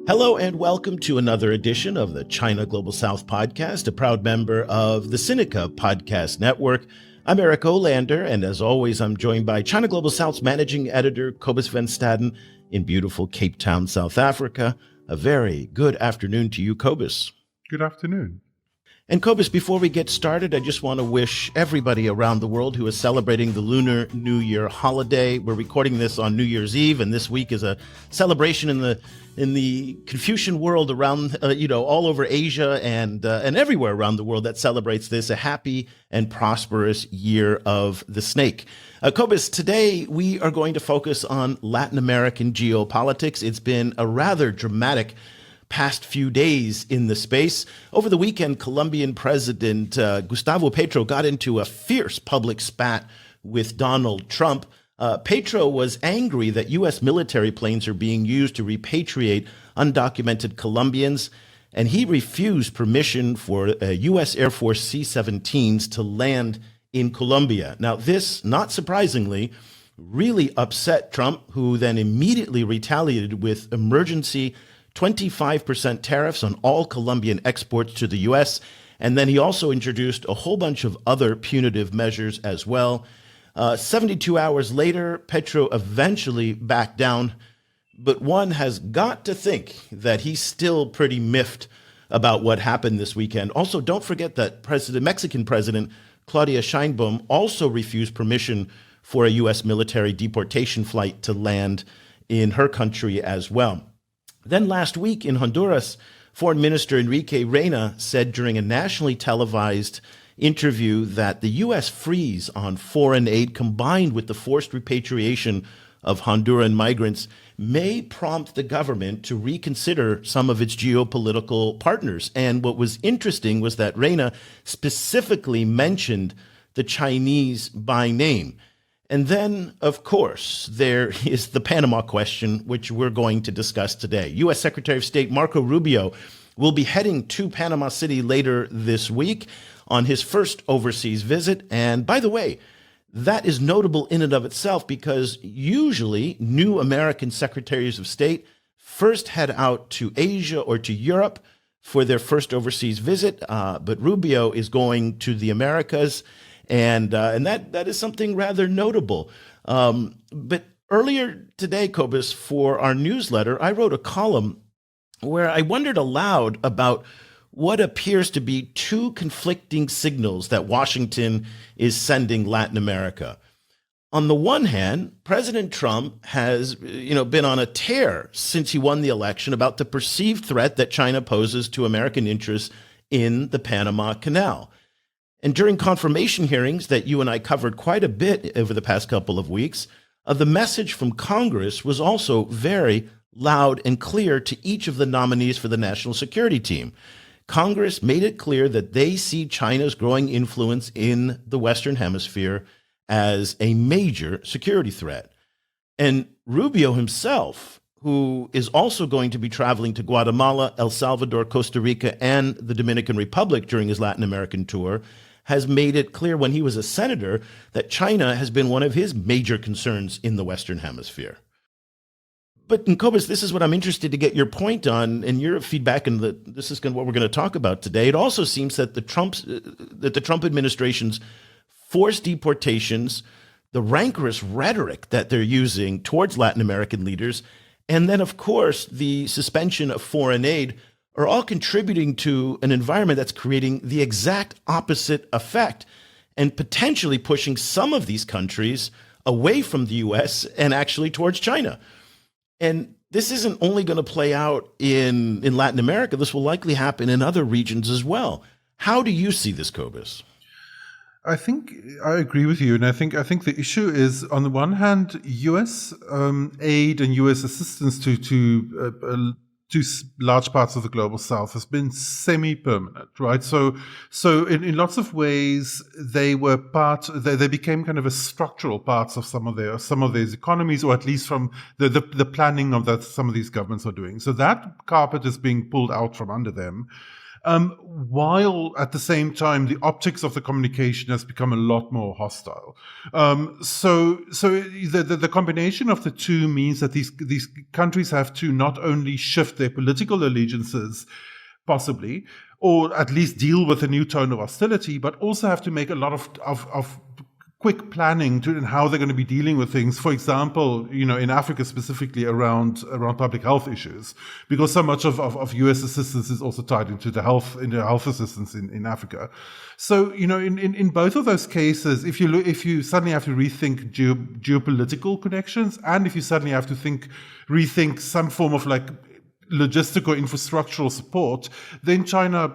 Hello and welcome to another edition of the China Global South podcast, a proud member of the Sinica Podcast Network. I'm Eric Olander, and as always, I'm joined by China Global South's managing editor, Cobus van Staden, in beautiful Cape Town, South Africa. A very good afternoon to you, Cobus. Good afternoon. And Cobus, before we get started, I just want to wish everybody around the world who is celebrating the Lunar New Year holiday. We're recording this on New Year's Eve, and this week is a celebration in the Confucian world around, all over Asia and everywhere around the world that celebrates this, a happy and prosperous year of the snake. Cobus, today we are going to focus on Latin American geopolitics. It's been a rather dramatic past few days in the space. Over the weekend, Colombian President Gustavo Petro got into a fierce public spat with Donald Trump. Petro was angry that U.S. military planes are being used to repatriate undocumented Colombians, and he refused permission for U.S. Air Force C-17s to land in Colombia. Now, this, not surprisingly, really upset Trump, who then immediately retaliated with emergency 25% tariffs on all Colombian exports to the U.S., and then he also introduced a whole bunch of other punitive measures as well. 72 hours later, Petro eventually backed down, but one has got to think that he's still pretty miffed about what happened this weekend. Also, don't forget that Mexican President Claudia Sheinbaum also refused permission for a U.S. military deportation flight to land in her country as well. Then last week in Honduras, Foreign Minister Enrique Reina said during a nationally televised interview that the U.S. freeze on foreign aid combined with the forced repatriation of Honduran migrants may prompt the government to reconsider some of its geopolitical partners. And what was interesting was that Reina specifically mentioned the Chinese by name. And then, of course, there is the Panama question, which we're going to discuss today. U.S. Secretary of State Marco Rubio will be heading to Panama City later this week on his first overseas visit. And by the way, that is notable in and of itself because usually new American secretaries of state first head out to Asia or to Europe for their first overseas visit. But Rubio is going to the Americas. And that is something rather notable. But earlier today, Cobus, for our newsletter, I wrote a column where I wondered aloud about what appears to be two conflicting signals that Washington is sending Latin America. On the one hand, President Trump has, been on a tear since he won the election about the perceived threat that China poses to American interests in the Panama Canal. And during confirmation hearings that you and I covered quite a bit over the past couple of weeks, the message from Congress was also very loud and clear to each of the nominees for the national security team. Congress made it clear that they see China's growing influence in the Western Hemisphere as a major security threat. And Rubio himself, who is also going to be traveling to Guatemala, El Salvador, Costa Rica, and the Dominican Republic during his Latin American tour, has made it clear when he was a senator that China has been one of his major concerns in the Western Hemisphere. But, Cobus, this is what I'm interested to get your point on and your feedback, and this is what we're going to talk about today. It also seems that the Trump administration's forced deportations, the rancorous rhetoric that they're using towards Latin American leaders, and then, of course, the suspension of foreign aid are all contributing to an environment that's creating the exact opposite effect and potentially pushing some of these countries away from the U.S. and actually towards China. And this isn't only going to play out in Latin America. This will likely happen in other regions as well. How do you see this, Cobus? I think I agree with you, and I think the issue is, on the one hand, U.S. Aid and U.S. assistance to large parts of the global south has been semi-permanent, right? So in lots of ways, they became kind of a structural parts of some of these economies, or at least from the planning of that some of these governments are doing. So that carpet is being pulled out from under them. while at the same time the optics of the communication has become a lot more hostile. So the combination of the two means that these countries have to not only shift their political allegiances, possibly, or at least deal with a new tone of hostility, but also have to make a lot of quick planning in how they're going to be dealing with things. For example, in Africa specifically around public health issues, because so much of U.S. assistance is also tied into health assistance in Africa. So in both of those cases, if you suddenly have to rethink geopolitical connections, and if you suddenly have to rethink some form of logistical infrastructural support, then China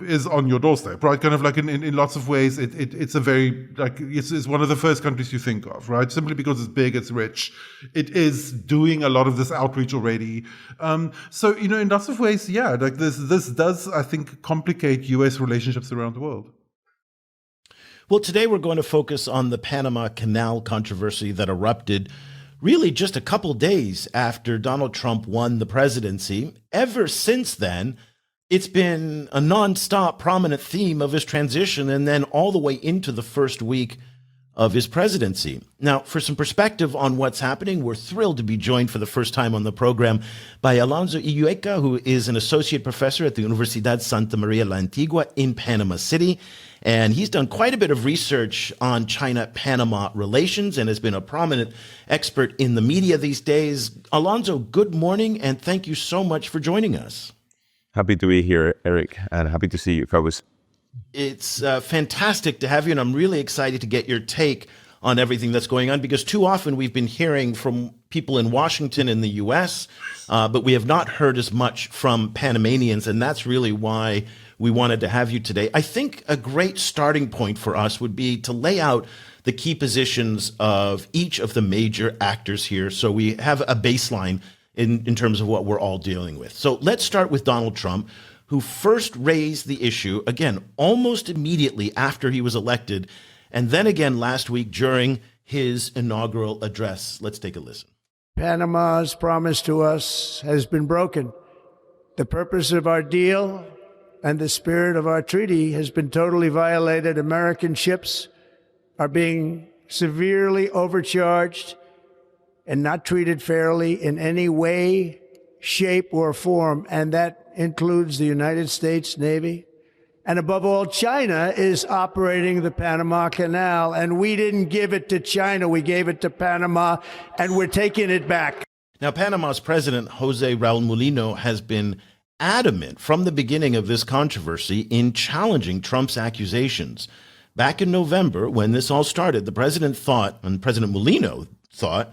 is on your doorstep, right? Kind of in lots of ways, it's a very it's one of the first countries you think of, right? Simply because it's big, it's rich, it is doing a lot of this outreach already. So in lots of ways, yeah, this does, I think, complicate U.S. relationships around the world. Well, today we're going to focus on the Panama Canal controversy that erupted really just a couple days after Donald Trump won the presidency. Ever since then, it's been a nonstop prominent theme of his transition and then all the way into the first week of his presidency. Now, for some perspective on what's happening, we're thrilled to be joined for the first time on the program by Alonso Illueca, who is an associate professor at the Universidad Santa María la Antigua in Panama City. And he's done quite a bit of research on China-Panama relations and has been a prominent expert in the media these days. Alonso, good morning, and thank you so much for joining us. Happy to be here, Eric, and happy to see you, Cobus. It's fantastic to have you, and I'm really excited to get your take on everything that's going on, because too often we've been hearing from people in Washington in the U.S., but we have not heard as much from Panamanians, and that's really why we wanted to have you today. I think a great starting point for us would be to lay out the key positions of each of the major actors here, so we have a baseline in terms of what we're all dealing with. So let's start with Donald Trump, who first raised the issue, again, almost immediately after he was elected, and then again last week during his inaugural address. Let's take a listen. Panama's promise to us has been broken. The purpose of our deal and the spirit of our treaty has been totally violated. American ships are being severely overcharged and not treated fairly in any way, shape, or form, and that includes the United States Navy. And above all, China is operating the Panama Canal, and we didn't give it to China, we gave it to Panama, and we're taking it back. Now, Panama's president, Jose Raul Mulino, has been adamant from the beginning of this controversy in challenging Trump's accusations. Back in November, when this all started, the president thought, and President Mulino thought,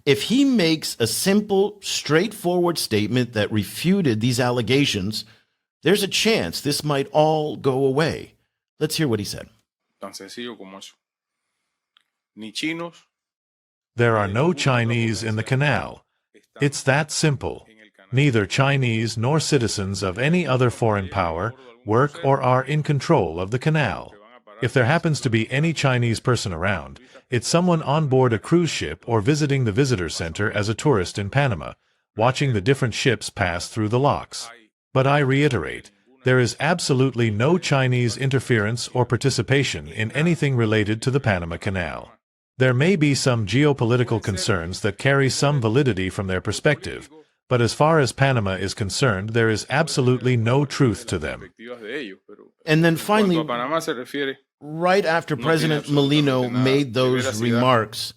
if he makes a simple, straightforward statement that refuted these allegations, there's a chance this might all go away. Let's hear what he said. There are no Chinese in the canal. It's that simple. Neither Chinese nor citizens of any other foreign power work or are in control of the canal. If there happens to be any Chinese person around, it's someone on board a cruise ship or visiting the visitor center as a tourist in Panama, watching the different ships pass through the locks. But I reiterate, there is absolutely no Chinese interference or participation in anything related to the Panama Canal. There may be some geopolitical concerns that carry some validity from their perspective, but as far as Panama is concerned, there is absolutely no truth to them. And then finally, right after President Mulino made those remarks,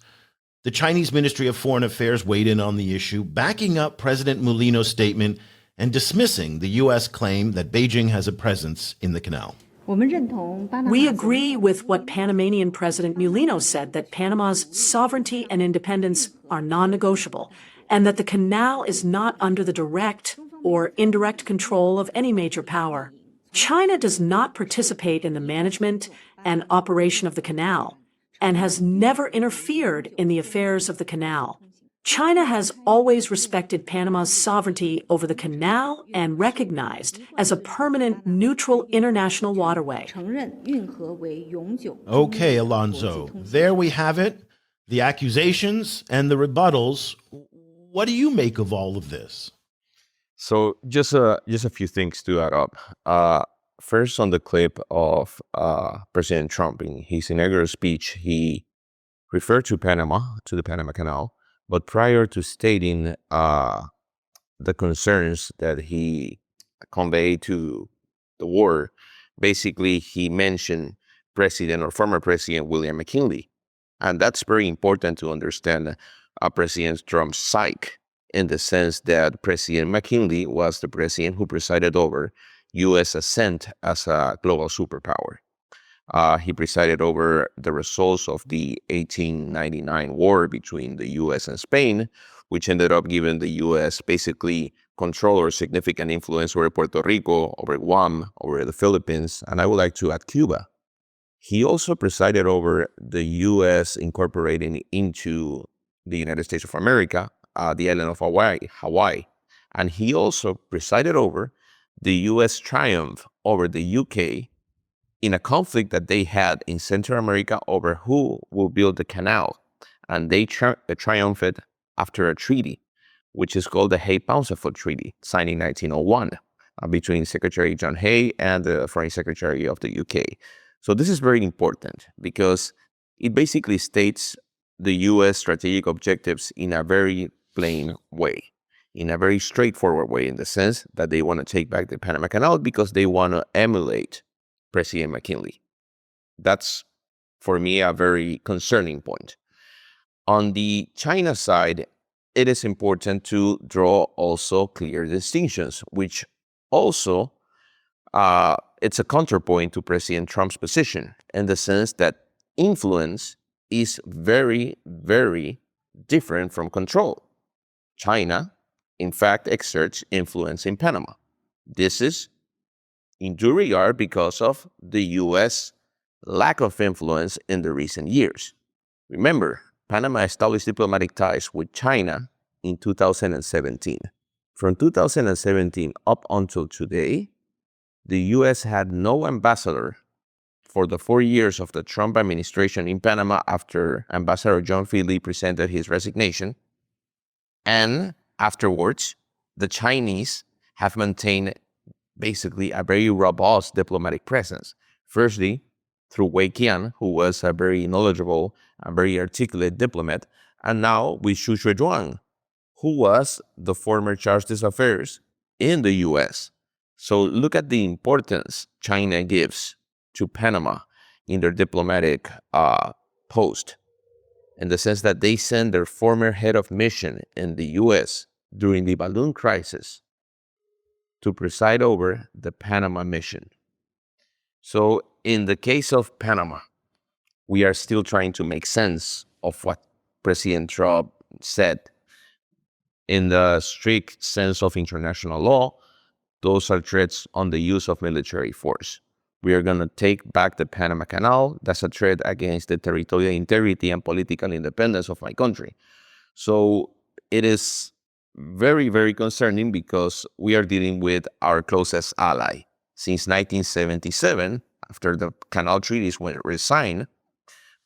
the Chinese Ministry of Foreign Affairs weighed in on the issue, backing up President Mulino's statement and dismissing the U.S. claim that Beijing has a presence in the canal. We agree with what Panamanian President Mulino said, that Panama's sovereignty and independence are non-negotiable, and that the canal is not under the direct or indirect control of any major power. China does not participate in the management and operation of the canal, and has never interfered in the affairs of the canal. China has always respected Panama's sovereignty over the canal and recognized as a permanent neutral international waterway. Okay, Alonso, there we have it, the accusations and the rebuttals. What do you make of all of this? So just a few things to add up. First, on the clip of President Trump in his inaugural speech, he referred to Panama, to the Panama Canal, but prior to stating the concerns that he conveyed to the war, basically he mentioned President or former President William McKinley. And that's very important to understand President Trump's psyche, in the sense that President McKinley was the president who presided over U.S. ascent as a global superpower. He presided over the results of the 1899 war between the U.S. and Spain, which ended up giving the U.S. basically control or significant influence over Puerto Rico, over Guam, over the Philippines, and I would like to add Cuba. He also presided over the U.S. incorporating into the United States of America the island of Hawaii. And he also presided over the U.S. triumph over the U.K. in a conflict that they had in Central America over who will build the canal. And they triumphed after a treaty, which is called the Hay-Pauncefoot Treaty, signed in 1901 between Secretary John Hay and the Foreign Secretary of the UK. So this is very important because it basically states the U.S. strategic objectives in a very plain way, in a very straightforward way, in the sense that they want to take back the Panama Canal because they want to emulate President McKinley. That's, for me, a very concerning point. On the China side, it is important to draw also clear distinctions, which also it's a counterpoint to President Trump's position, in the sense that influence is very, very different from control. China, in fact, exerts influence in Panama. This is in due regard because of the U.S. lack of influence in the recent years. Remember, Panama established diplomatic ties with China in 2017. From 2017 up until today, the U.S. had no ambassador for the 4 years of the Trump administration in Panama after Ambassador John Finley presented his resignation. And afterwards, the Chinese have maintained basically a very robust diplomatic presence. Firstly, through Wei Qian, who was a very knowledgeable and very articulate diplomat, and now with Xu Shuizhuang, who was the former Charge d'Affaires in the U.S. So look at the importance China gives to Panama in their diplomatic post, in the sense that they sent their former head of mission in the U.S. during the balloon crisis to preside over the Panama mission. So in the case of Panama, we are still trying to make sense of what President Trump said. In the strict sense of international law, those are threats on the use of military force. We are going to take back the Panama Canal. That's a threat against the territorial integrity and political independence of my country. So it is very, very concerning because we are dealing with our closest ally. Since 1977, after the canal treaties were signed,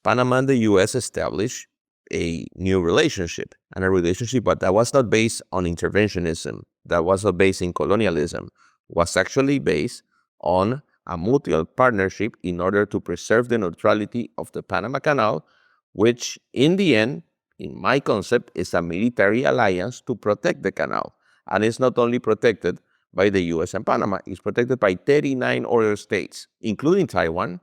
Panama and the U.S. established a new relationship, and a relationship but that was not based on interventionism, that was not based in colonialism, was actually based on a mutual partnership in order to preserve the neutrality of the Panama Canal, which in the end, in my concept, is a military alliance to protect the canal. And it's not only protected by the U.S. and Panama, it's protected by 39 other states, including Taiwan,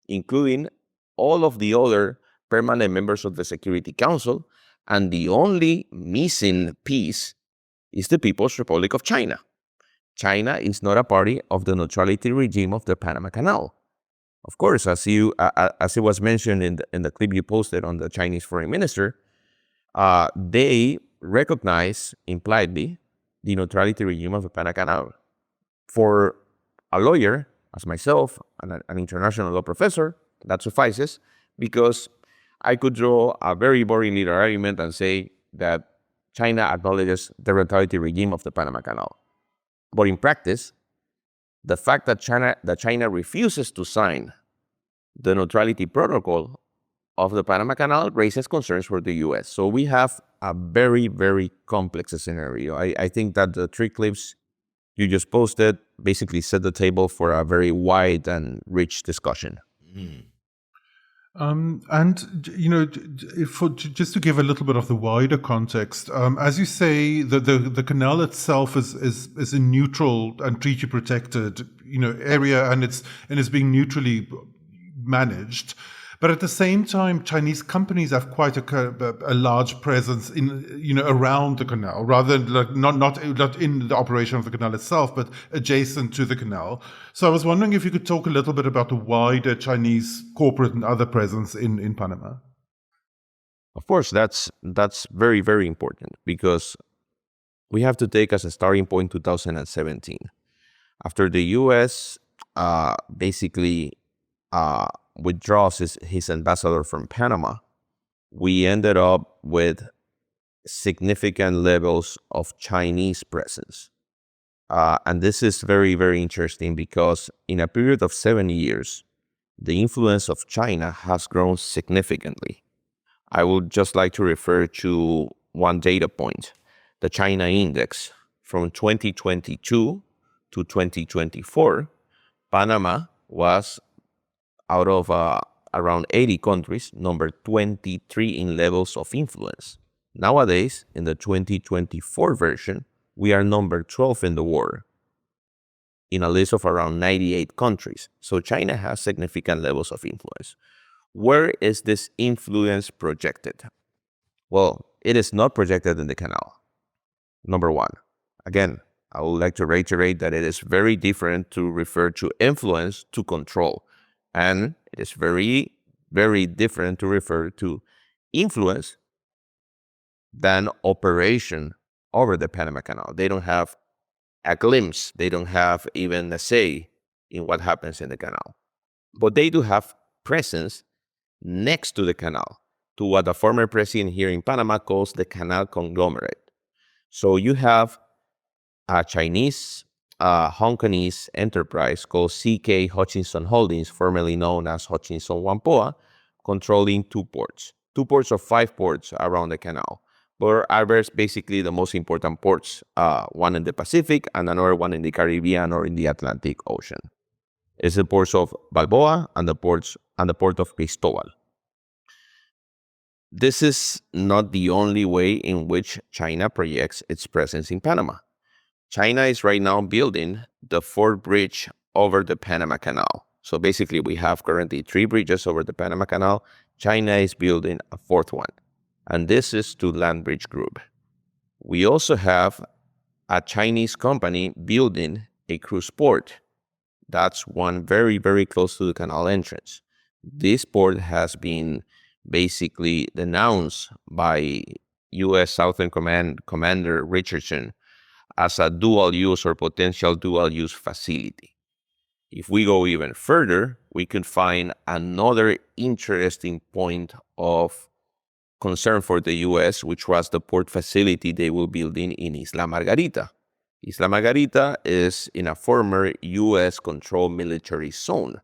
including all of the other permanent members of the Security Council, and the only missing piece is the People's Republic of China. China is not a party of the neutrality regime of the Panama Canal. Of course, as it was mentioned in the clip you posted on the Chinese foreign minister, they recognize impliedly the neutrality regime of the Panama Canal. For a lawyer, as myself, an international law professor, that suffices, because I could draw a very boring little argument and say that China acknowledges the neutrality regime of the Panama Canal. But in practice, the fact that China refuses to sign the neutrality protocol of the Panama Canal raises concerns for the U.S. So we have a very, very complex scenario. I think that the three clips you just posted, basically set the table for a very wide and rich discussion. And just to give a little bit of the wider context, as you say, the canal itself is a neutral and treaty protected area, and it's being neutrally managed. But at the same time, Chinese companies have quite a large presence in around the canal, rather than not in the operation of the canal itself, but adjacent to the canal. So I was wondering if you could talk a little bit about the wider Chinese corporate and other presence in Panama. Of course, that's very, very important, because we have to take as a starting point 2017. After the U.S. basically withdraws his ambassador from Panama, we ended up with significant levels of Chinese presence. And this is very, very interesting, because in a period of 7 years, the influence of China has grown significantly. I would just like to refer to one data point, the China index. From 2022 to 2024, Panama was, out of around 80 countries, number 23 in levels of influence. Nowadays, in the 2024 version, we are number 12 in the world, in a list of around 98 countries. So China has significant levels of influence. Where is this influence projected? Well, it is not projected in the canal, number one. Again, I would like to reiterate that it is very different to refer to influence to control. And it is very, very different to refer to influence than operation over the Panama Canal. They don't have a glimpse. They don't have even a say in what happens in the canal. But they do have presence next to the canal, to what the former president here in Panama calls the canal conglomerate. So you have a Chinese Hong Kongese enterprise called CK Hutchinson Holdings, formerly known as Hutchinson Whampoa, controlling two ports of 5 ports around the canal. But are basically the most important ports, one in the Pacific and another one in the Caribbean or in the Atlantic Ocean. It's the ports of Balboa and the port of Cristobal. This is not the only way in which China projects its presence in Panama. China is right now building the 4th bridge over the Panama Canal. So basically, we have currently 3 bridges over the Panama Canal. China is building a 4th one, and this is to Land Bridge Group. We also have a Chinese company building a cruise port. That's one very, very close to the canal entrance. This port has been basically denounced by U.S. Southern Command Commander Richardson as a dual-use or potential dual-use facility. If we go even further, we can find another interesting point of concern for the U.S., which was the port facility they will build in Isla Margarita. Isla Margarita is in a former U.S.-controlled military zone.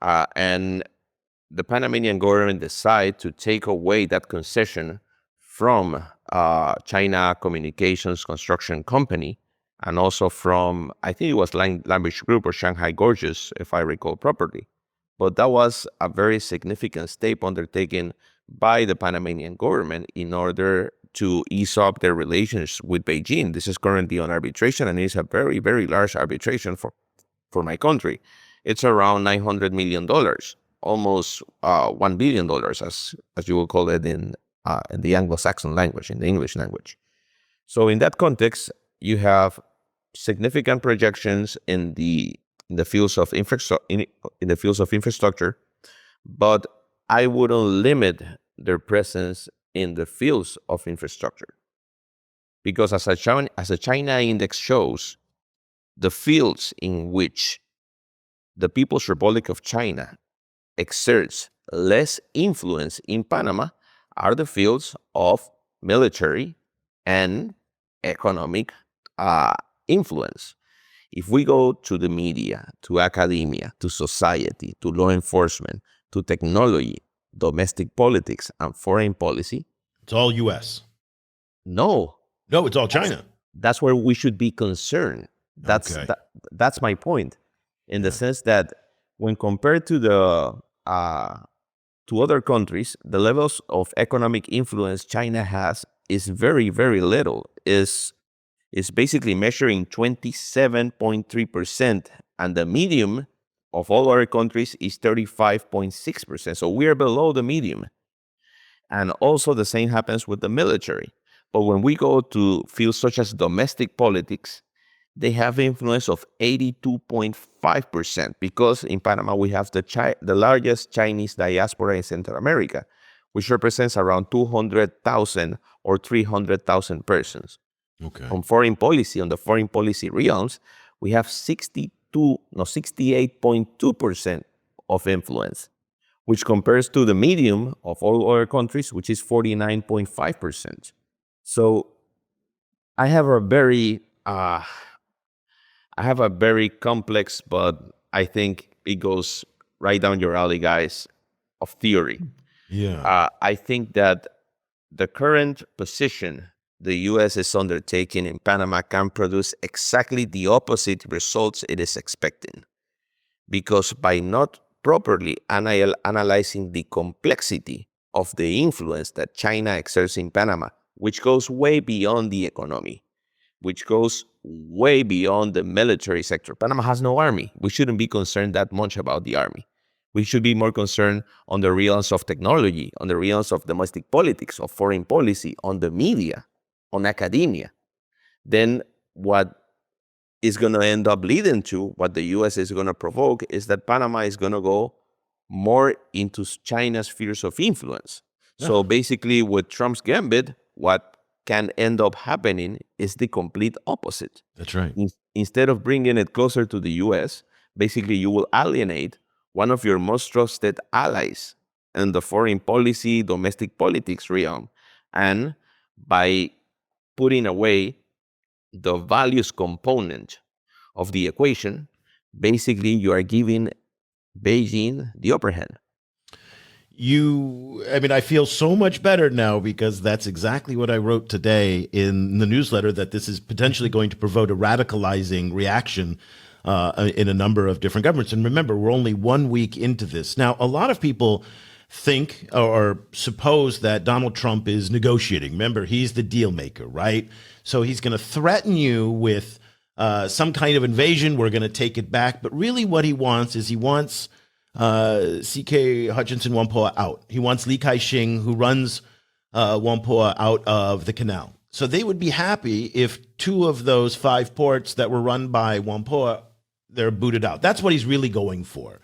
And the Panamanian government decided to take away that concession from China Communications Construction Company, and also from, I think it was Land Bridge Group or Shanghai Gorges, if I recall properly. But that was a very significant step undertaken by the Panamanian government in order to ease up their relations with Beijing. This is currently on arbitration, and it's a very, very large arbitration for my country. It's around $900 million, almost $1 billion, as you will call it in the Anglo-Saxon language, in the English language. So in that context, you have significant projections in the fields of infrastructure, but I wouldn't limit their presence in the fields of infrastructure, because as a China index shows, the fields in which the People's Republic of China exerts less influence in Panama are the fields of military and economic influence. If we go to the media, to academia, to society, to law enforcement, to technology, domestic politics, and foreign policy, it's all U.S. No, it's all China. That's where we should be concerned. That's Okay. that's my point, in the sense that when compared to the to other countries, the levels of economic influence China has is very, very little. Is basically measuring 27.3%, and the medium of all other countries is 35.6%. So we are below the medium. And also the same happens with the military. But when we go to fields such as domestic politics, they have influence of 82.5%, because in Panama we have the largest Chinese diaspora in Central America, which represents around 200,000 or 300,000 persons. Okay. On the foreign policy realms, we have 68.2% of influence, which compares to the medium of all other countries, which is 49.5%. So I have a very complex, but I think it goes right down your alley, guys, of theory. Yeah. I think that the current position the U.S. is undertaking in Panama can produce exactly the opposite results it is expecting, because by not properly analyzing the complexity of the influence that China exerts in Panama, which goes way beyond the economy, which goes way beyond the military sector. Panama has no army. We shouldn't be concerned that much about the army. We should be more concerned on the realms of technology, on the realms of domestic politics, of foreign policy, on the media, on academia. Then what is going to end up leading to, what the U.S. is going to provoke, is that Panama is going to go more into China's spheres of influence. So basically, with Trump's gambit, what can end up happening is the complete opposite. That's right. Instead of bringing it closer to the U.S., basically you will alienate one of your most trusted allies in the foreign policy, domestic politics realm. And by putting away the values component of the equation, basically you are giving Beijing the upper hand. I feel so much better now, because that's exactly what I wrote today in the newsletter, that this is potentially going to provoke a radicalizing reaction in a number of different governments. And remember, we're only 1 week into this. Now, a lot of people think or suppose that Donald Trump is negotiating. Remember, he's the deal maker, right? So he's going to threaten you with some kind of invasion. We're going to take it back. But really what he wants C.K. Hutchinson Whampoa out. He wants Li Ka-shing, who runs Whampoa, out of the canal. So they would be happy if 2 of those 5 ports that were run by Whampoa, they're booted out. That's what he's really going for.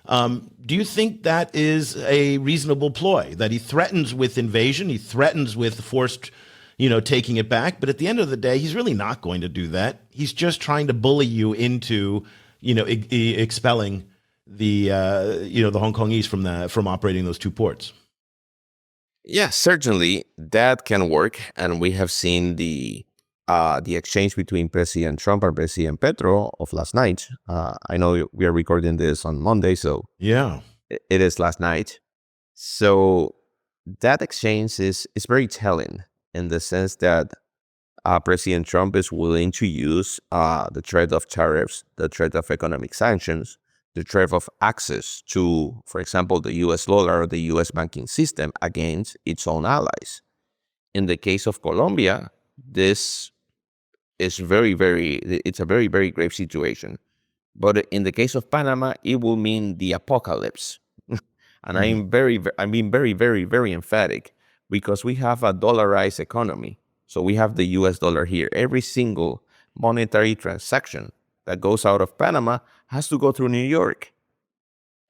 Do you think that is a reasonable ploy, that he threatens with invasion, he threatens with forced, taking it back, but at the end of the day, he's really not going to do that. He's just trying to bully you into, expelling the Hong Kongese from operating those 2 ports? Yeah, certainly that can work, and we have seen the exchange between President Trump and President Petro of last night. I know we are recording this on Monday, so yeah, it is last night. So that exchange is very telling, in the sense that President Trump is willing to use the threat of tariffs, the threat of economic sanctions, the threat of access to, for example, the U.S. dollar or the U.S. banking system against its own allies. In the case of Colombia, this is it's a very, very grave situation. But in the case of Panama, it will mean the apocalypse. And I'm being very, very, very emphatic, because we have a dollarized economy. So we have the US dollar here. Every single monetary transaction that goes out of Panama has to go through New York.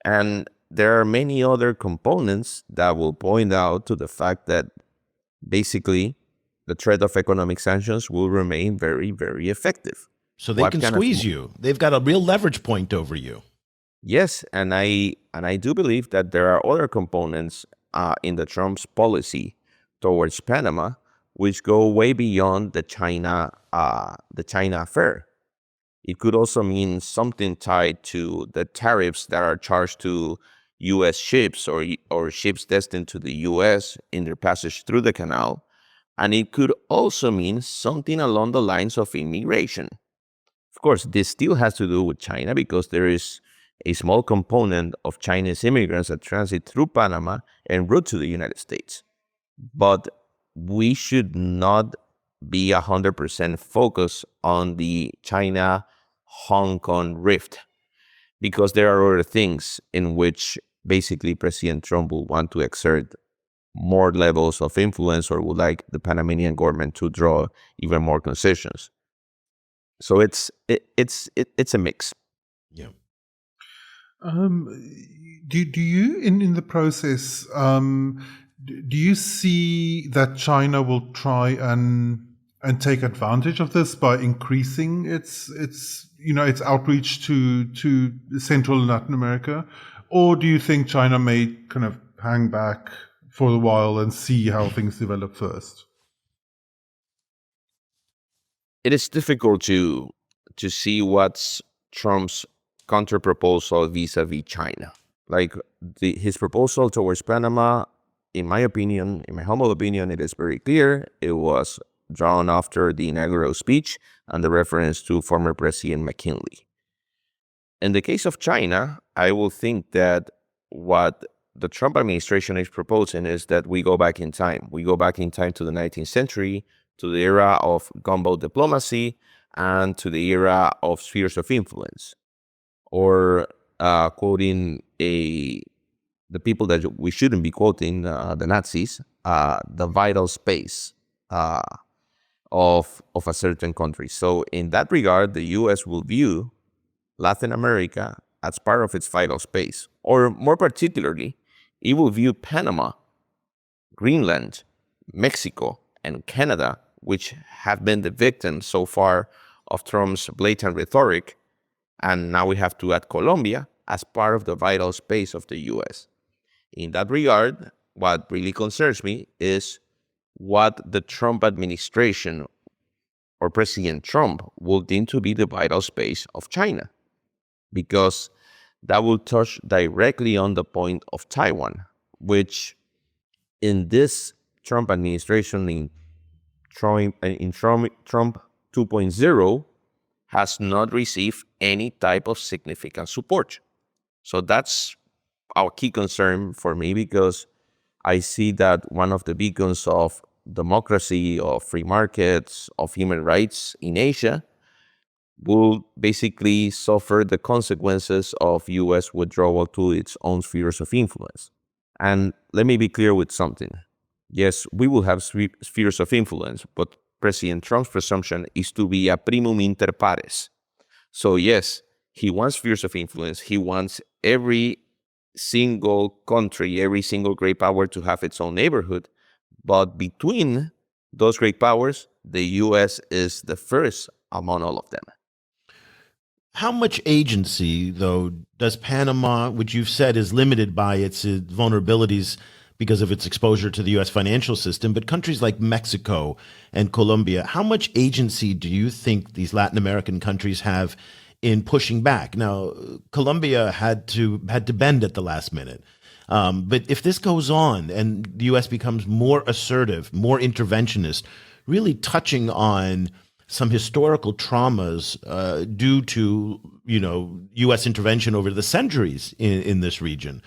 And there are many other components that will point out to the fact that basically the threat of economic sanctions will remain very, very effective. So they can squeeze you. They've got a real leverage point over you. Yes, and I do believe that there are other components in the Trump's policy towards Panama which go way beyond the China affair. It could also mean something tied to the tariffs that are charged to U.S. ships or ships destined to the U.S. in their passage through the canal. And it could also mean something along the lines of immigration. Of course, this still has to do with China because there is a small component of Chinese immigrants that transit through Panama en route to the United States. But we should not be 100% focused on the China-Hong Kong rift, because there are other things in which basically President Trump will want to exert more levels of influence or would like the Panamanian government to draw even more concessions. So it's a mix. Yeah. Do you in the process do you see that China will try and take advantage of this by increasing its outreach to Central and Latin America, or do you think China may kind of hang back for a while and see how things develop first? It is difficult to see what's Trump's counter-proposal vis-a-vis China. Like his proposal towards Panama, in my opinion, in my humble opinion, it is very clear. It was drawn after the inaugural speech and the reference to former President McKinley. In the case of China, I will think that what the Trump administration is proposing is that we go back in time. We go back in time to the 19th century, to the era of gunboat diplomacy, and to the era of spheres of influence. Or quoting the people that we shouldn't be quoting, the Nazis, the vital space of a certain country. So in that regard, the U.S. will view Latin America as part of its vital space. Or more particularly, it will view Panama, Greenland, Mexico, and Canada, which have been the victims so far of Trump's blatant rhetoric, and now we have to add Colombia as part of the vital space of the U.S. In that regard, what really concerns me is what the Trump administration or President Trump will deem to be the vital space of China, because that will touch directly on the point of Taiwan, which in this Trump administration, in Trump 2.0, has not received any type of significant support. So that's our key concern for me, because I see that one of the beacons of democracy, of free markets, of human rights in Asia will basically suffer the consequences of U.S. withdrawal to its own spheres of influence. And let me be clear with something. Yes, we will have spheres of influence, but President Trump's presumption is to be a primum inter pares. So yes, he wants spheres of influence. He wants every single country, every single great power to have its own neighborhood. But between those great powers, the U.S. is the first among all of them. How much agency, though, does Panama, which you've said is limited by its vulnerabilities because of its exposure to the U.S. financial system, but countries like Mexico and Colombia, how much agency do you think these Latin American countries have in pushing back? Now, Colombia had to bend at the last minute. But if this goes on and the U.S. becomes more assertive, more interventionist, really touching on some historical traumas due to, U.S. intervention over the centuries in this region,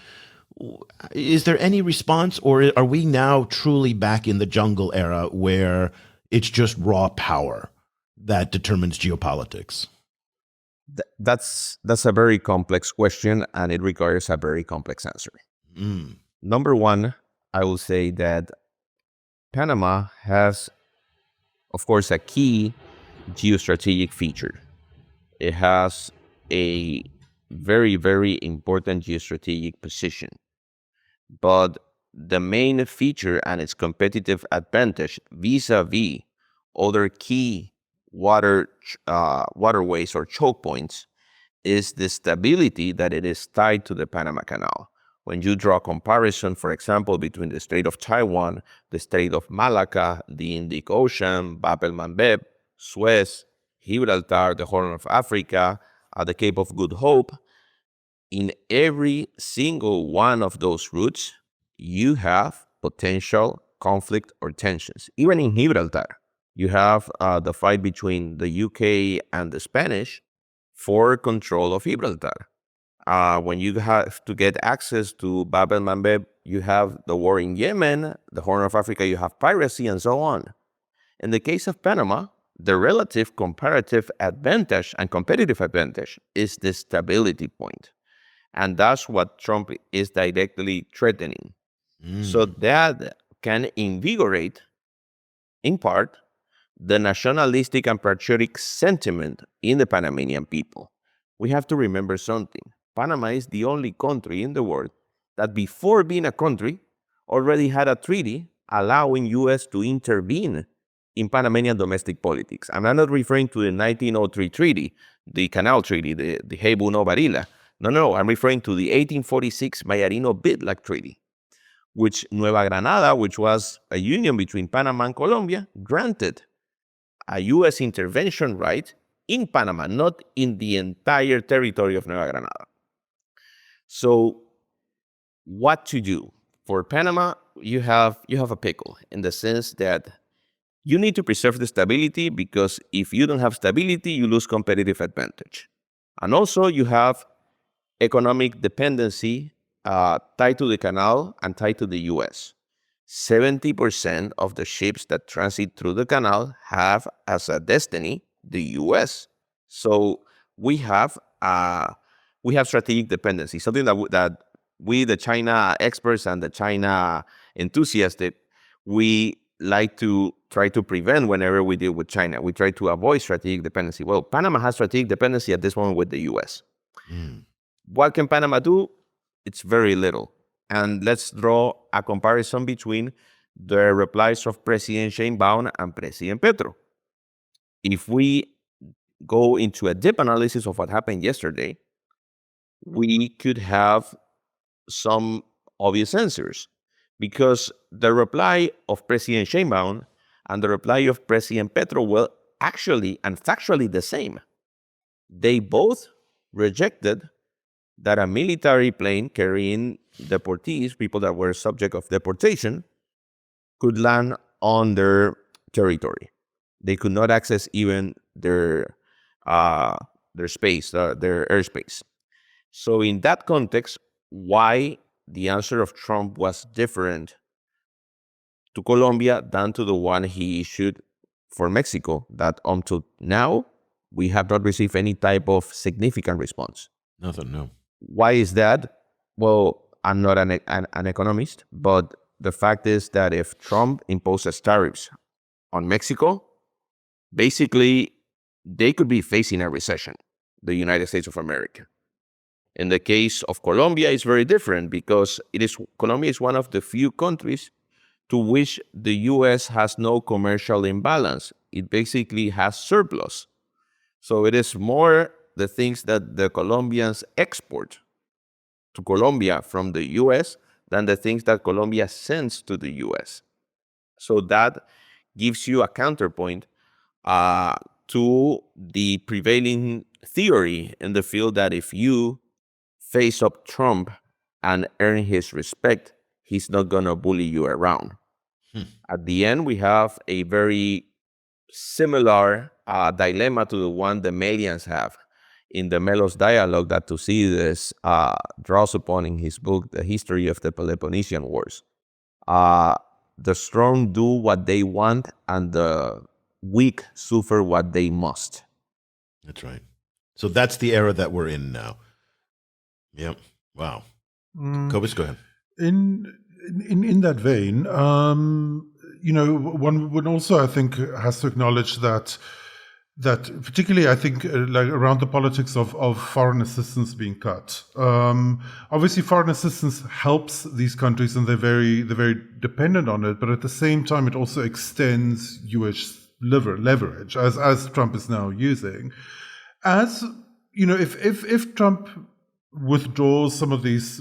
is there any response, or are we now truly back in the jungle era where it's just raw power that determines geopolitics? That's a very complex question, and it requires a very complex answer. Number one, I will say that Panama has, of course, a key geostrategic feature. It has a very, very important geostrategic position. But the main feature and its competitive advantage vis-a-vis other key waterways or choke points is the stability that it is tied to the Panama Canal. When you draw a comparison, for example, between the Strait of Taiwan, the Strait of Malacca, the Indic Ocean, Bab el-Mandeb, Suez, Gibraltar, the Horn of Africa, the Cape of Good Hope, in every single one of those routes, you have potential conflict or tensions. Even in Gibraltar, you have the fight between the UK and the Spanish, for control of Gibraltar. When you have to get access to Bab el-Mandeb, you have the war in Yemen, the Horn of Africa, you have piracy, and so on. In the case of Panama, the relative comparative advantage and competitive advantage is the stability point. And that's what Trump is directly threatening. So that can invigorate, in part, the nationalistic and patriotic sentiment in the Panamanian people. We have to remember something. Panama is the only country in the world that before being a country already had a treaty allowing U.S. to intervene in Panamanian domestic politics. And I'm not referring to the 1903 treaty, the Canal Treaty, the Hebu no Barilla. No, I'm referring to the 1846 Mayarino-Bidlack Treaty, which Nueva Granada, which was a union between Panama and Colombia, granted a U.S. intervention right in Panama, not in the entire territory of Nueva Granada. So what to do? For Panama, you have a pickle in the sense that you need to preserve the stability, because if you don't have stability, you lose competitive advantage. And also you have economic dependency tied to the canal and tied to the U.S. 70% of the ships that transit through the canal have as a destiny the U.S. So we have strategic dependency, something that we, the China experts and the China enthusiasts, we like to try to prevent whenever we deal with China. We try to avoid strategic dependency. Well, Panama has strategic dependency at this moment with the U.S. What can Panama do? It's very little. And let's draw a comparison between the replies of President Sheinbaum and President Petro. If we go into a deep analysis of what happened yesterday, we could have some obvious answers, because the reply of President Sheinbaum and the reply of President Petro were actually and factually the same. They both rejected that a military plane carrying deportees, people that were subject of deportation, could land on their territory. They could not access even their space, their airspace. So in that context, why the answer of Trump was different to Colombia than to the one he issued for Mexico, that until now, we have not received any type of significant response. Nothing, no. Why is that? Well, I'm not an economist, but the fact is that if Trump imposes tariffs on Mexico, basically, they could be facing a recession, the United States of America. In the case of Colombia, it's very different, because Colombia is one of the few countries to which the U.S. has no commercial imbalance. It basically has surplus. So it is more the things that the Colombians export to Colombia from the U.S. than the things that Colombia sends to the U.S. So that gives you a counterpoint to the prevailing theory in the field that if you face up Trump and earn his respect, he's not going to bully you around. At the end, we have a very similar dilemma to the one the Malians have in the Melos dialogue that Thucydides draws upon in his book, The History of the Peloponnesian Wars. The strong do what they want, and the weak suffer what they must. That's right. So that's the era that we're in now. Yep. Wow. Cobus, go ahead. In that vein, one would also, I think, has to acknowledge that particularly, I think, like around the politics of foreign assistance being cut. Obviously, foreign assistance helps these countries, and they're very dependent on it. But at the same time, it also extends U.S. leverage, as Trump is now using. As if Trump withdraws some of this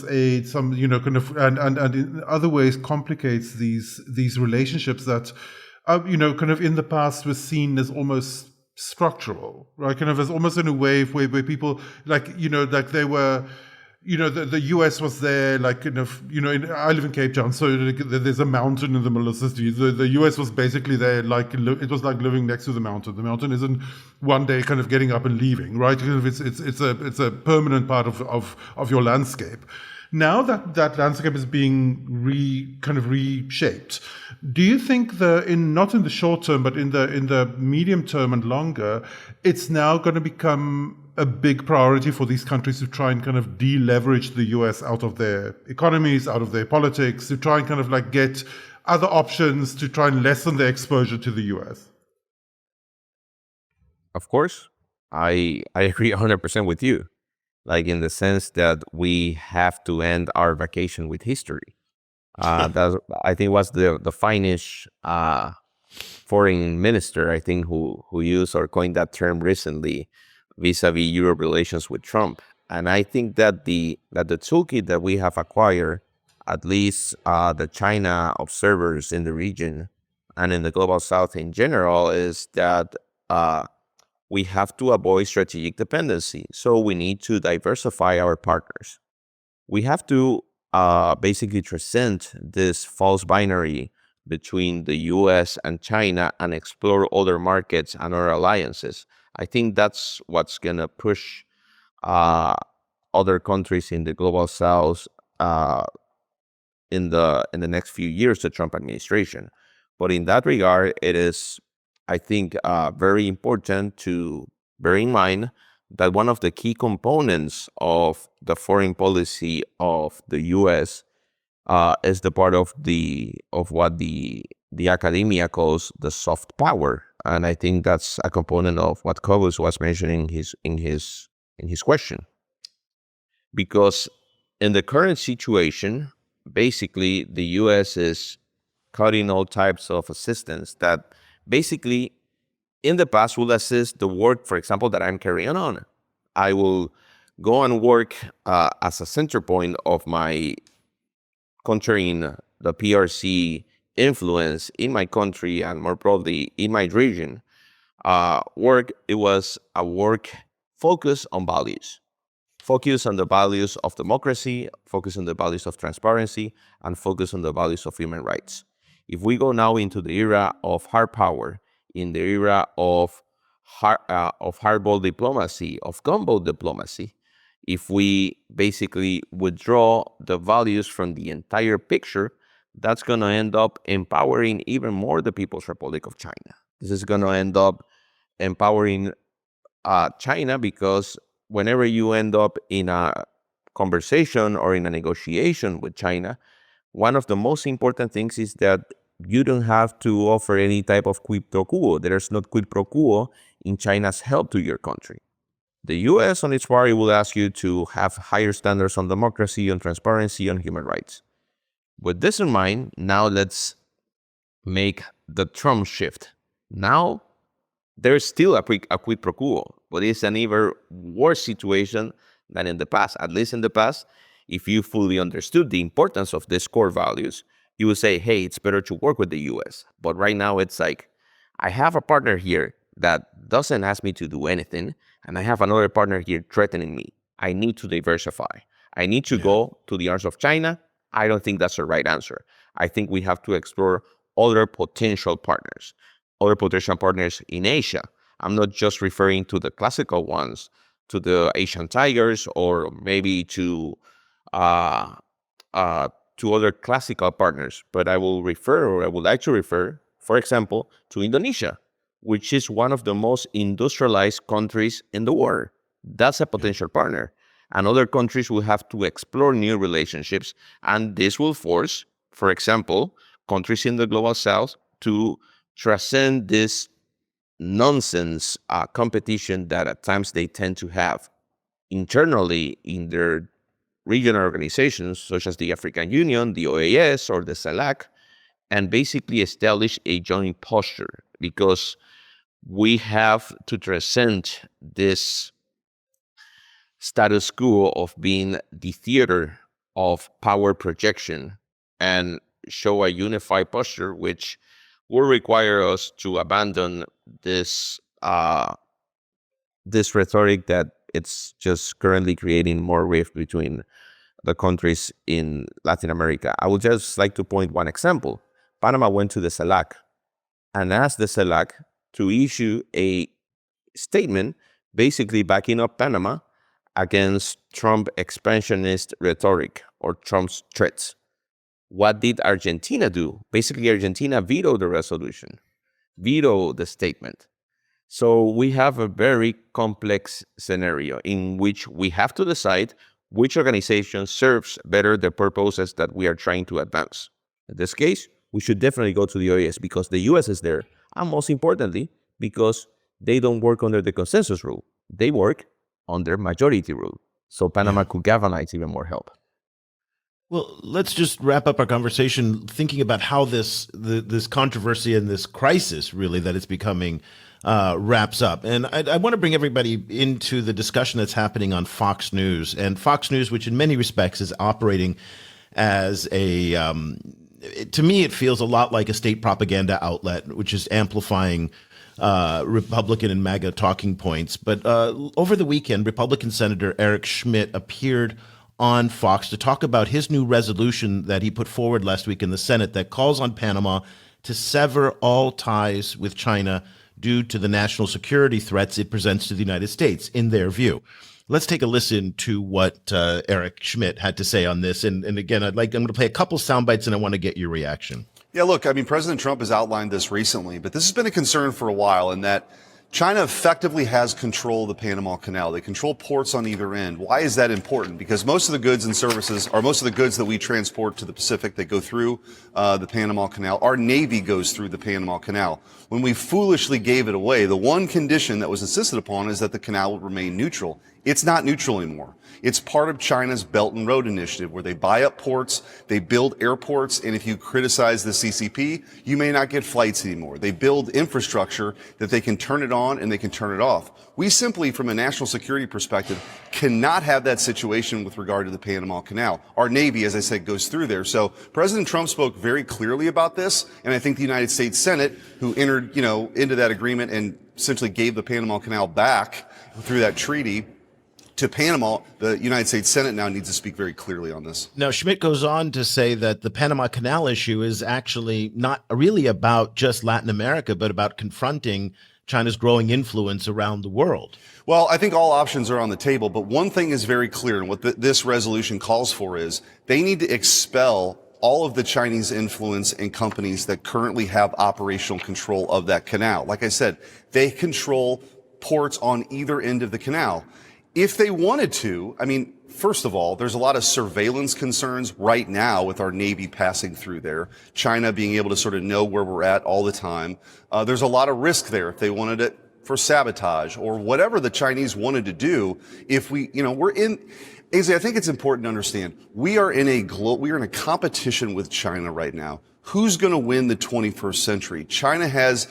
aid, and in other ways complicates these relationships that kind of in the past was seen as almost structural, right? Kind of as almost in a way where people like they were, the US was there, like, I live in Cape Town, so there's a mountain in the middle of the city. The US was basically there, like, it was like living next to the mountain. The mountain isn't one day kind of getting up and leaving, right? It's a permanent part of your landscape. Now that landscape is being reshaped, do you think not in the short term, but in the medium term and longer, it's now going to become a big priority for these countries to try and kind of deleverage the US out of their economies, out of their politics, to try and kind of like get other options to try and lessen their exposure to the US? Of course, I agree 100% with you. Like, in the sense that we have to end our vacation with history. That, I think, was the Finnish foreign minister, I think, who used or coined that term recently vis-a-vis Europe relations with Trump. And I think that the toolkit that we have acquired, at least the China observers in the region and in the global south in general, is that we have to avoid strategic dependency. So we need to diversify our partners. We have to basically transcend this false binary between the US and China and explore other markets and other alliances. I think that's what's going to push other countries in the global south in the next few years, the Trump administration. But in that regard, it is, I think, very important to bear in mind that one of the key components of the foreign policy of the U.S. Is the part of what the academia calls the soft power, and I think that's a component of what Cobus was mentioning in his question. Because in the current situation, basically the U.S. is cutting all types of assistance that basically in the past will assist the work, for example, that I'm carrying on. I will go and work as a center point of my countering the PRC influence in my country and more broadly in my region. It was a work focused on values. Focus on the values of democracy, focus on the values of transparency, and focus on the values of human rights. If we go now into the era of hard power, in the era of hardball diplomacy, of gunboat diplomacy, if we basically withdraw the values from the entire picture, that's going to end up empowering even more the People's Republic of China. This is going to end up empowering China, because whenever you end up in a conversation or in a negotiation with China, one of the most important things is that you don't have to offer any type of quid pro quo. There's no quid pro quo in China's help to your country. The U.S. on its part will ask you to have higher standards on democracy, on transparency, on human rights. With this in mind, now let's make the Trump shift. Now, there's still a quid pro quo, but it's an even worse situation than in the past. At least in the past, if you fully understood the importance of these core values, you would say, hey, it's better to work with the U.S. But right now, it's like, I have a partner here that doesn't ask me to do anything, and I have another partner here threatening me. I need to diversify. I need to go to the arms of China. I don't think that's the right answer. I think we have to explore other potential partners in Asia. I'm not just referring to the classical ones, to the Asian tigers, or maybe to other classical partners, but I would like to refer, for example, to Indonesia, which is one of the most industrialized countries in the world. That's a potential partner. And other countries will have to explore new relationships, and this will force, for example, countries in the global south to transcend this nonsense competition that at times they tend to have internally in their regional organizations, such as the African Union, the OAS, or the CELAC, and basically establish a joint posture, because we have to transcend this status quo of being the theater of power projection and show a unified posture, which will require us to abandon this rhetoric that it's just currently creating more rift between the countries in Latin America. I would just like to point one example. Panama went to the CELAC and asked the CELAC to issue a statement basically backing up Panama against Trump expansionist rhetoric or Trump's threats. What did Argentina do? Basically, Argentina vetoed the resolution, vetoed the statement. So we have a very complex scenario in which we have to decide which organization serves better the purposes that we are trying to advance. In this case, we should definitely go to the OAS because the US is there, and most importantly, because they don't work under the consensus rule. They work under majority rule. So Panama could galvanize even more help. Well, let's just wrap up our conversation thinking about how this controversy and this crisis really that it's becoming wraps up. And I want to bring everybody into the discussion that's happening on Fox News. And Fox News, which in many respects is operating as a, to me, it feels a lot like a state propaganda outlet, which is amplifying Republican and MAGA talking points. But over the weekend, Republican Senator Eric Schmitt appeared on Fox to talk about his new resolution that he put forward last week in the Senate that calls on Panama to sever all ties with China due to the national security threats it presents to the United States, in their view. Let's take a listen to what Eric Schmitt had to say on this. And again, I'm going to play a couple sound bites, and I want to get your reaction. Yeah, look, I mean, President Trump has outlined this recently, but this has been a concern for a while in that China effectively has control of the Panama Canal. They control ports on either end. Why is that important? Because most of the goods and services, or most of the goods that we transport to the Pacific that go through the Panama Canal, our Navy goes through the Panama Canal. When we foolishly gave it away, the one condition that was insisted upon is that the canal would remain neutral. It's not neutral anymore. It's part of China's Belt and Road Initiative, where they buy up ports, they build airports, and if you criticize the CCP, you may not get flights anymore. They build infrastructure that they can turn it on and they can turn it off. We simply, from a national security perspective, cannot have that situation with regard to the Panama Canal. Our Navy, as I said, goes through there. So President Trump spoke very clearly about this, and I think the United States Senate, who entered, into that agreement and essentially gave the Panama Canal back through that treaty to Panama, the United States Senate now needs to speak very clearly on this. Now, Schmitt goes on to say that the Panama Canal issue is actually not really about just Latin America, but about confronting China's growing influence around the world. Well, I think all options are on the table, but one thing is very clear, and what this resolution calls for is they need to expel all of the Chinese influence and companies that currently have operational control of that canal. Like I said, they control ports on either end of the canal. If they wanted to, I mean, first of all, there's a lot of surveillance concerns right now with our Navy passing through there, China being able to sort of know where we're at all the time. There's a lot of risk there if they wanted it for sabotage or whatever the Chinese wanted to do. If we, we're in, Ainsley, I think it's important to understand we are in a competition with China right now. Who's going to win the 21st century? China has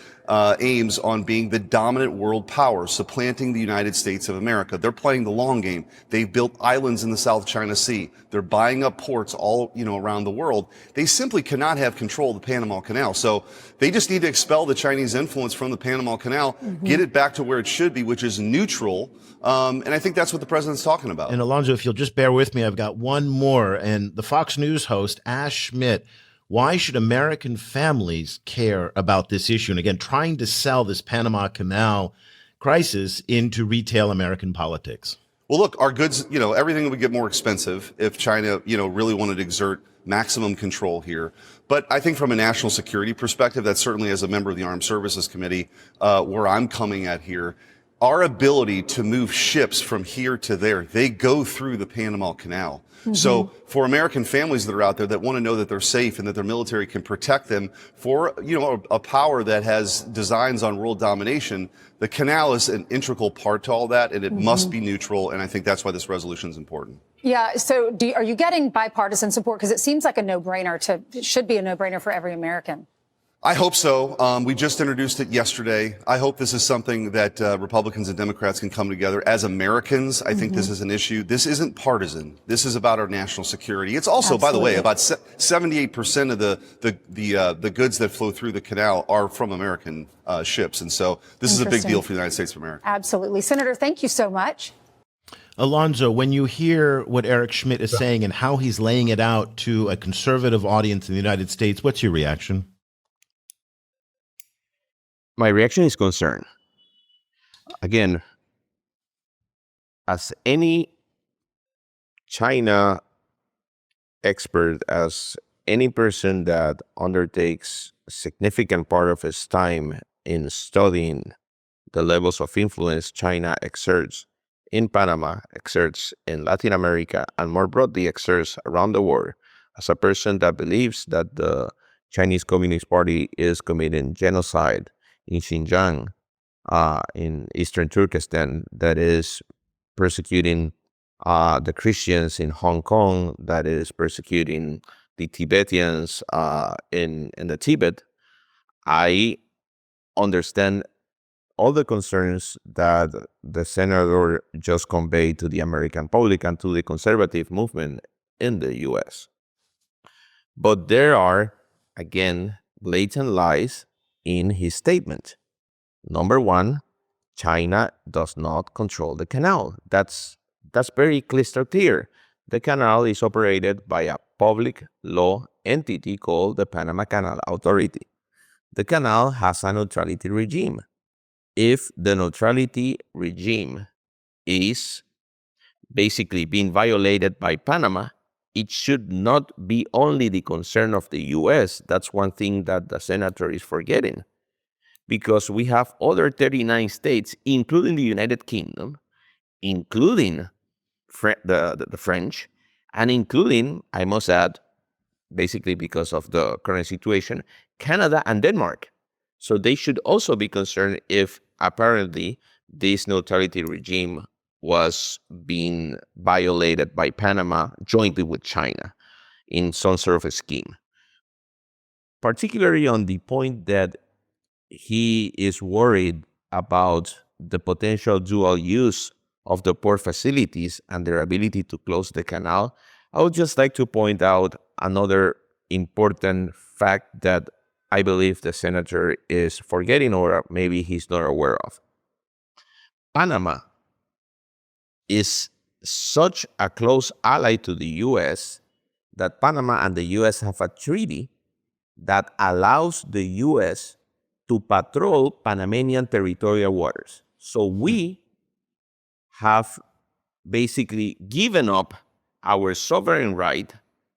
aims on being the dominant world power, supplanting the United States of America. They're playing the long game. They've built islands in the South China Sea. They're buying up ports all, around the world. They simply cannot have control of the Panama Canal. So they just need to expel the Chinese influence from the Panama Canal, get it back to where it should be, which is neutral. And I think that's what the president's talking about. And Alonso, if you'll just bear with me, I've got one more. And the Fox News host, Ash Schmidt, why should American families care about this issue? And again, trying to sell this Panama Canal crisis into retail American politics. Well, look, our goods, everything would get more expensive if China, really wanted to exert maximum control here. But I think from a national security perspective, that's certainly as a member of the Armed Services Committee, where I'm coming at here, our ability to move ships from here to there, they go through the Panama Canal. So for American families that are out there that want to know that they're safe and that their military can protect them for, a power that has designs on world domination, the canal is an integral part to all that, and it must be neutral. And I think that's why this resolution is important. Yeah. So are you getting bipartisan support? Because it seems like it should be a no-brainer for every American. I hope so. We just introduced it yesterday. I hope this is something that Republicans and Democrats can come together. As Americans, I think this is an issue. This isn't partisan. This is about our national security. It's also, by the way, about 78% of the goods that flow through the canal are from American ships. And so this is a big deal for the United States of America. Absolutely. Senator, thank you so much. Alonso, when you hear what Eric Schmidt is saying and how he's laying it out to a conservative audience in the United States, what's your reaction? My reaction is concern. Again, as any China expert, as any person that undertakes a significant part of his time in studying the levels of influence China exerts in Panama, exerts in Latin America, and more broadly exerts around the world, as a person that believes that the Chinese Communist Party is committing genocide in Xinjiang, in eastern Turkestan, that is persecuting the Christians in Hong Kong, that is persecuting the Tibetans in the Tibet, I understand all the concerns that the senator just conveyed to the American public and to the conservative movement in the U.S. But there are, again, blatant lies in his statement. Number one, China does not control the canal. That's very crystal clear. The canal is operated by a public law entity called the Panama Canal Authority. The canal has a neutrality regime. If the neutrality regime is basically being violated by Panama, it should not be only the concern of the U.S. That's one thing that the senator is forgetting, because we have other 39 states, including the United Kingdom, including the French, and including, I must add, basically because of the current situation, Canada and Denmark. So they should also be concerned if apparently this neutrality regime was being violated by Panama jointly with China in some sort of a scheme. Particularly on the point that he is worried about the potential dual use of the port facilities and their ability to close the canal, I would just like to point out another important fact that I believe the senator is forgetting, or maybe he's not aware of. Panama is such a close ally to the U.S. that Panama and the U.S. have a treaty that allows the U.S. to patrol Panamanian territorial waters. So we have basically given up our sovereign right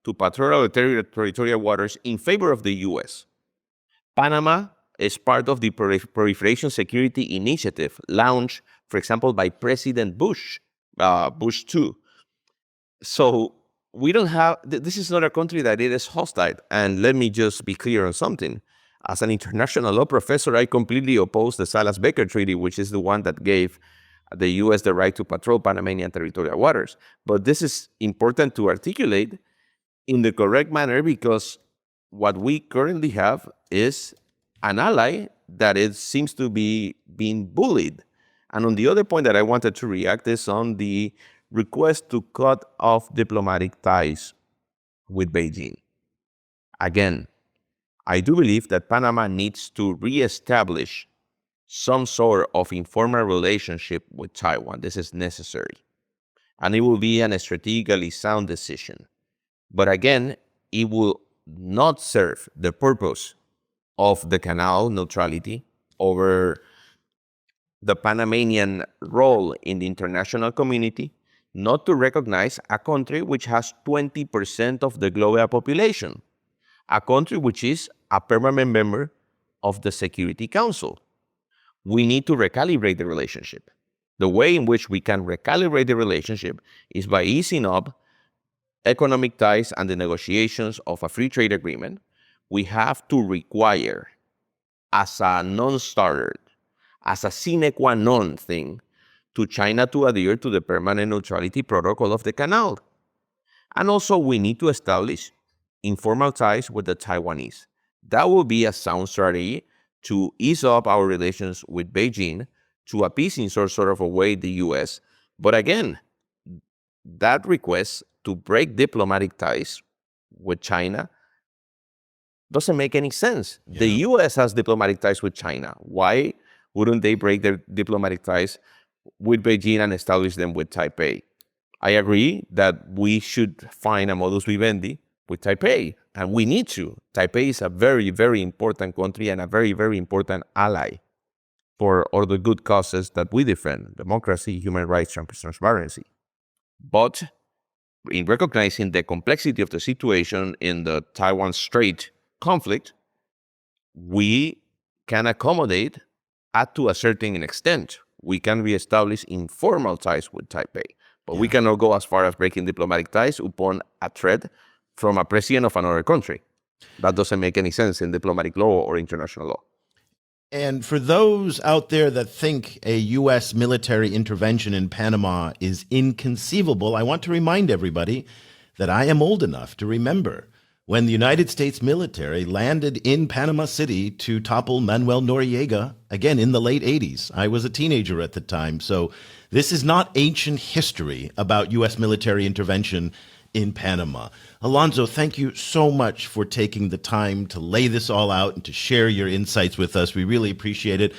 to patrol our territorial waters in favor of the U.S. Panama is part of the Proliferation Security Initiative launched, for example, by President Bush, Bush II. So we don't have, this is not a country that it is hostile. And let me just be clear on something. As an international law professor, I completely oppose the Salas-Becker Treaty, which is the one that gave the U.S. the right to patrol Panamanian territorial waters. But this is important to articulate in the correct manner, because what we currently have is an ally that it seems to be being bullied. And on the other point that I wanted to react is on the request to cut off diplomatic ties with Beijing. Again, I do believe that Panama needs to reestablish some sort of informal relationship with Taiwan. This is necessary. And it will be a strategically sound decision. But again, it will not serve the purpose of the canal neutrality over the Panamanian role in the international community, not to recognize a country which has 20% of the global population, a country which is a permanent member of the Security Council. We need to recalibrate the relationship. The way in which we can recalibrate the relationship is by easing up economic ties and the negotiations of a free trade agreement. We have to require, as a non-starter, as a sine qua non thing, to China to adhere to the permanent neutrality protocol of the canal. And also we need to establish informal ties with the Taiwanese. That will be a sound strategy to ease up our relations with Beijing, to appease in sort of a way the U.S. But again, that request to break diplomatic ties with China doesn't make any sense. Yeah. The U.S. has diplomatic ties with China. Why wouldn't they break their diplomatic ties with Beijing and establish them with Taipei. I agree that we should find a modus vivendi with Taipei, and we need to. Taipei is a very, very important country and a very, very important ally for all the good causes that we defend, democracy, human rights, and transparency. But in recognizing the complexity of the situation in the Taiwan Strait conflict, we can accommodate up to a certain extent. We can reestablish informal ties with Taipei, but we cannot go as far as breaking diplomatic ties upon a threat from a president of another country. That doesn't make any sense in diplomatic law or international law. And for those out there that think a U.S. military intervention in Panama is inconceivable, I want to remind everybody that I am old enough to remember when the United States military landed in Panama City to topple Manuel Noriega, again in the late 80s. I was a teenager at the time, so this is not ancient history about U.S. military intervention in Panama. Alonso, thank you so much for taking the time to lay this all out and to share your insights with us. We really appreciate it.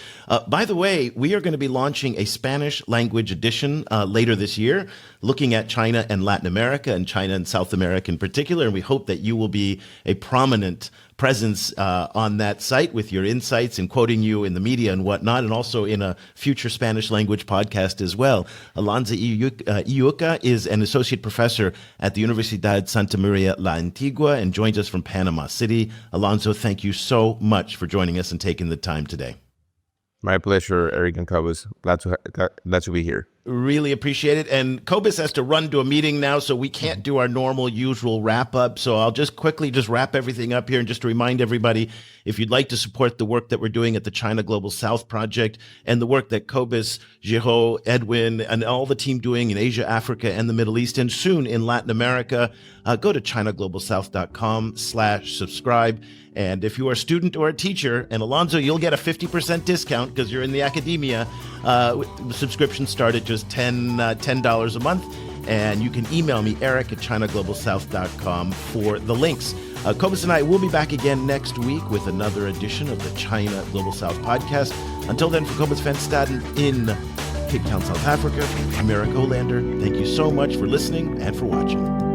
By the way, we are going to be launching a Spanish language edition later this year, looking at China and Latin America, and China and South America in particular. And we hope that you will be a prominent presence on that site with your insights and quoting you in the media and whatnot, and also in a future Spanish language podcast as well. Alonso Illueca is an associate professor at the Universidad Santa Maria La Antigua and joins us from Panama City. Alonso, thank you so much for joining us and taking the time today. My pleasure, Eric and Cobus. Glad to be here. Really appreciate it. And Cobus has to run to a meeting now, so we can't do our normal, usual wrap-up. So I'll just quickly wrap everything up here and just to remind everybody, if you'd like to support the work that we're doing at the China Global South Project and the work that Cobus, Giraud, Edwin, and all the team doing in Asia, Africa, and the Middle East, and soon in Latin America, go to ChinaGlobalSouth.com/subscribe. And if you are a student or a teacher, and Alonso, you'll get a 50% discount because you're in the academia. Subscriptions start at just $10 a month. And you can email me, Eric at ChinaGlobalSouth.com for the links. Cobus and I will be back again next week with another edition of the China Global South podcast. Until then, for Cobus van Staden in Cape Town, South Africa, I'm Eric Olander. Thank you so much for listening and for watching.